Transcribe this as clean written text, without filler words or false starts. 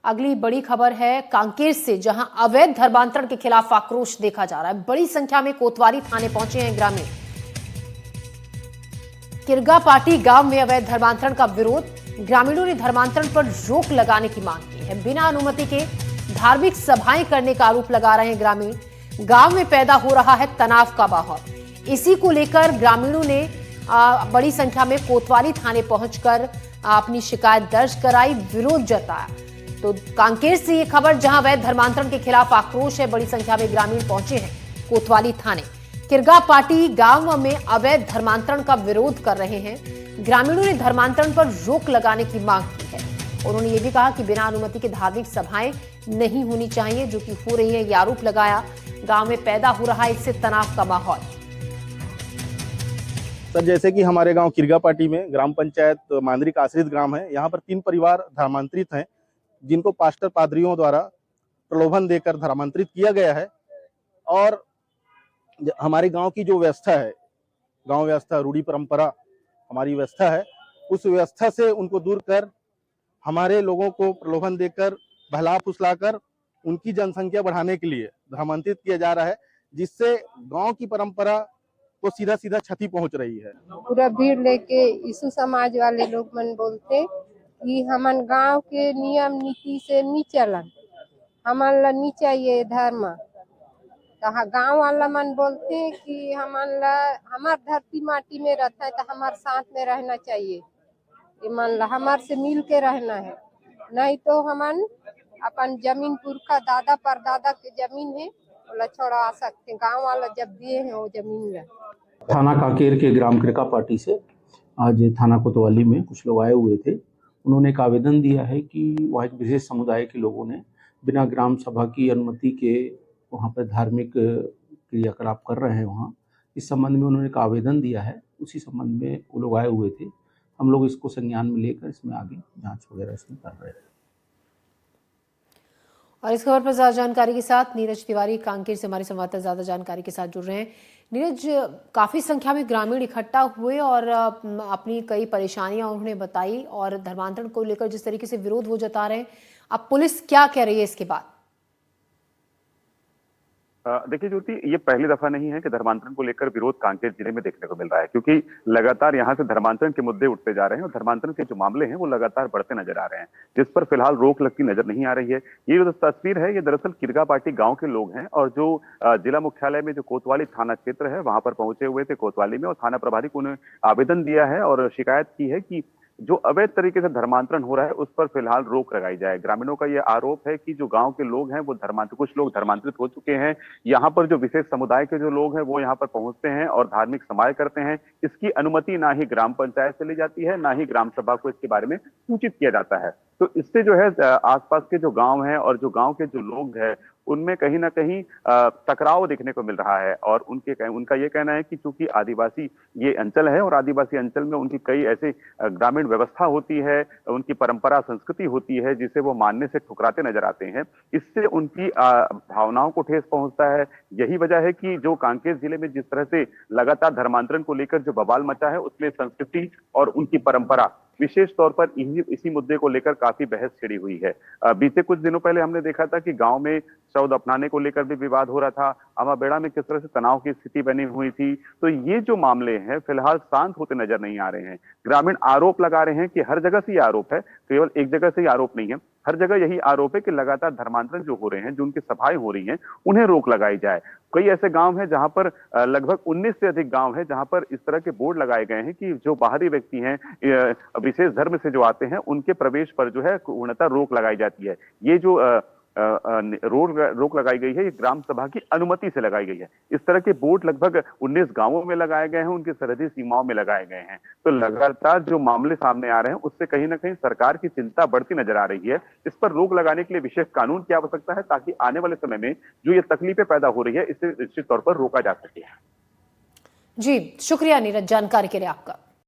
अगली बड़ी खबर है कांकेर से, जहां अवैध धर्मांतरण के खिलाफ आक्रोश देखा जा रहा है। बड़ी संख्या में कोतवाली थाने पहुंचे हैं ग्रामीण। किरगापाटी गांव में अवैध धर्मांतरण का विरोध, ग्रामीणों ने धर्मांतरण पर रोक लगाने की मांग की है। बिना अनुमति के धार्मिक सभाएं करने का आरोप लगा रहे हैं ग्रामीण। गांव में पैदा हो रहा है तनाव का माहौल। इसी को लेकर ग्रामीणों ने बड़ी संख्या में कोतवाली थाने पहुंचकर अपनी शिकायत दर्ज कराई, विरोध जताया। तो कांकेर से ये खबर, जहां अवैध धर्मांतरण के खिलाफ आक्रोश है, बड़ी संख्या में ग्रामीण पहुंचे हैं कोतवाली थाने। किरगापाटी गांव में अवैध धर्मांतरण का विरोध कर रहे हैं। ग्रामीणों ने धर्मांतरण पर रोक लगाने की मांग की है। उन्होंने ये भी कहा कि बिना अनुमति के धार्मिक सभाएं नहीं होनी चाहिए, जो कि हो रही है, ये आरोप लगाया। गांव में पैदा हो रहा है इससे तनाव का माहौल। सर, जैसे कि हमारे गांव किरगापाटी में ग्राम पंचायत मांदरिक आश्रित ग्राम है। यहाँ पर 3 परिवार धर्मांतरित हैं, जिनको पास्टर पादरियों द्वारा प्रलोभन देकर धर्मांतरित किया गया है। और हमारे गांव की जो व्यवस्था है, गांव व्यवस्था, रूढ़ी परंपरा हमारी व्यवस्था है, उस व्यवस्था से उनको दूर कर हमारे लोगों को प्रलोभन देकर, बहला फुसलाकर उनकी जनसंख्या बढ़ाने के लिए धर्मांतरित किया जा रहा है, जिससे गांव की परंपरा को सीधा सीधा क्षति पहुंच रही है। पूरा भीड़ लेके यीशु समाज वाले लोग मन बोलते कि हमन गांव के नियम नीति से नहीं चलन, हमन ला नहीं चाहिए धर्म। कहा गांव वाला मन बोलते कि हमन ला हमार धरती माटी में रहता है तो हमार साथ में रहना चाहिए, मन ला हमार से मिल के रहना है, नहीं तो हमन अपन जमीन पुरखा दादा परदादा के जमीन है बोला छोड़ा सकते। गांव वाला जब दिए हैं वो जमीन ला। थाना कांकेर के ग्राम किरगापाटी से आज थाना कोतवाली में कुछ लोग आए हुए थे। उन्होंने एक आवेदन दिया है कि वहाँ एक विशेष समुदाय के लोगों ने बिना ग्राम सभा की अनुमति के वहाँ पर धार्मिक क्रियाकलाप कर रहे हैं। वहाँ इस संबंध में उन्होंने एक आवेदन दिया है। उसी संबंध में वो लोग आए हुए थे। हम लोग इसको संज्ञान में लेकर इसमें आगे जांच वगैरह इसमें कर रहे हैं। और इस खबर पर ज्यादा जानकारी के साथ नीरज तिवारी कांकेर से हमारे संवाददाता ज्यादा जानकारी के साथ जुड़ रहे हैं। नीरज, काफी संख्या में ग्रामीण इकट्ठा हुए और अपनी कई परेशानियां उन्होंने बताई, और धर्मांतरण को लेकर जिस तरीके से विरोध वो जता रहे हैं, अब पुलिस क्या कह रही है इसके बाद? देखिए ज्योति, ये पहली दफा नहीं है कि धर्मांतरण को लेकर विरोध कांकेर जिले में देखने को मिल रहा है, क्योंकि लगातार यहाँ से धर्मांतरण के मुद्दे उठते जा रहे हैं और धर्मांतरण के जो मामले हैं वो लगातार बढ़ते नजर आ रहे हैं, जिस पर फिलहाल रोक लगती नजर नहीं आ रही है। ये जो तस्वीर है, ये दरअसल किरगापाटी गांव के लोग हैं और जो जिला मुख्यालय में जो कोतवाली थाना क्षेत्र है वहां पर पहुंचे हुए थे कोतवाली में, और थाना प्रभारी को उन्हें आवेदन दिया है और शिकायत की है कि जो अवैध तरीके से धर्मांतरण हो रहा है उस पर फिलहाल रोक लगाई जाए। ग्रामीणों का यह आरोप है कि जो गांव के लोग हैं वो कुछ लोग धर्मांतरित हो चुके हैं। यहाँ पर जो विशेष समुदाय के जो लोग हैं वो यहाँ पर पहुंचते हैं और धार्मिक समाएं करते हैं। इसकी अनुमति ना ही ग्राम पंचायत से ली जाती है, ना ही ग्राम सभा को इसके बारे में सूचित किया जाता है। तो इससे जो है आसपास के जो गांव हैं और जो गांव के जो लोग हैं उनमें कहीं ना कहीं टकराव देखने को मिल रहा है। और उनका ये कहना है कि चूंकि आदिवासी ये अंचल है और आदिवासी अंचल में उनकी कई ऐसे ग्रामीण व्यवस्था होती है, उनकी परंपरा संस्कृति होती है जिसे वो मानने से ठुकराते नजर आते हैं। इससे उनकी भावनाओं को ठेस पहुंचता है। यही वजह है कि जो कांकेर जिले में जिस तरह से लगातार धर्मांतरण को लेकर जो बवाल मचा है उसमें संस्कृति और उनकी परंपरा विशेष तौर पर इसी मुद्दे को लेकर काफी बहस छिड़ी हुई है। बीते कुछ दिनों पहले हमने देखा था कि गांव में शब्द अपनाने को लेकर भी विवाद हो रहा था। अमाबेड़ा में किस तरह से तनाव की स्थिति बनी हुई थी। तो ये जो मामले हैं फिलहाल शांत होते नजर नहीं आ रहे हैं। ग्रामीण आरोप लगा रहे हैं कि हर जगह से ये आरोप है, केवल एक जगह से ये आरोप नहीं है, हर जगह यही आरोप है कि लगातार धर्मांतरण जो हो रहे हैं, जो उनकी सभाएं हो रही हैं, उन्हें रोक लगाई जाए। कई ऐसे गांव हैं जहां पर लगभग 19 से अधिक गांव हैं जहां पर इस तरह के बोर्ड लगाए गए हैं कि जो बाहरी व्यक्ति हैं, विशेष धर्म से जो आते हैं, उनके प्रवेश पर जो है पूर्णतः रोक लगाई जाती है। ये जो रोक लगाई गई है ये ग्राम सभा की अनुमति से लगाई गई है। इस तरह के बोर्ड लगभग 19 गांवों में लगाए गए हैं, उनकी सरहदी सीमाओं में लगाए गए हैं। तो लगातार जो मामले सामने आ रहे हैं उससे कहीं ना कहीं सरकार की चिंता बढ़ती नजर आ रही है। इस पर रोक लगाने के लिए विशेष कानून की आवश्यकता है ताकि आने वाले समय में जो ये तकलीफें पैदा हो रही है इसे निश्चित तौर पर रोका जा सके। जी शुक्रिया नीरज, जानकारी के लिए आपका।